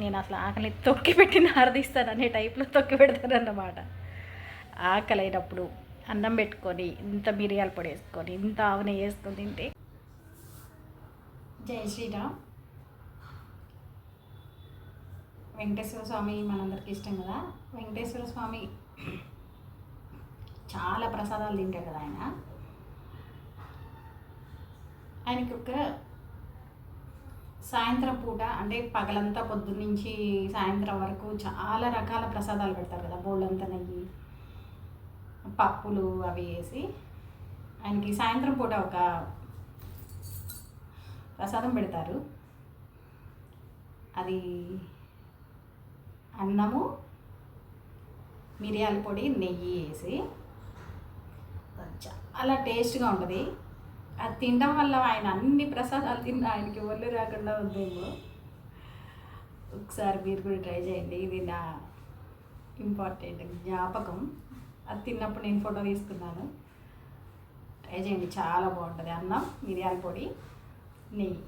నేను అసలు ఆకలి తొక్కి పెట్టి నారదీస్తాను అనే టైప్లో తొక్కి పెడతానన్నమాట. ఆకలి అయినప్పుడు అన్నం పెట్టుకొని ఇంత మిరియాల పొడి వేసుకొని ఇంత ఆవునే వేసుకొని తింటే. జై శ్రీరామ్. వెంకటేశ్వర స్వామి మనందరికీ ఇష్టం కదా. వెంకటేశ్వర స్వామి చాలా ప్రసాదాలు తింటాడు కదా ఆయనకి ఒక సాయంత్రం పూట అంటే పగలంతా పొద్దున్నుంచి సాయంత్రం వరకు చాలా రకాల ప్రసాదాలు పెడతారు కదా. బోళ్ళంతా నెయ్యి పప్పులు అవి వేసి ఆయనకి సాయంత్రం పూట ఒక ప్రసాదం పెడతారు. అది అన్నము మిరియాల పొడి నెయ్యి వేసి చాలా టేస్ట్గా ఉంటుంది. అది తినడం వల్ల ఆయన అన్ని ప్రసాదాలు తిన్న ఆయనకి ఒళ్ళు రాకుండా ఉందేమో. ఒకసారి మీరు కూడా ట్రై చేయండి. ఇది నా ఇంపార్టెంట్ జ్ఞాపకం. అది తిన్నప్పుడు నేను ఫోటో తీసుకున్నాను. ట్రై చేయండి, చాలా బాగుంటుంది. అన్నం మిరియాల పొడి నెయ్యి.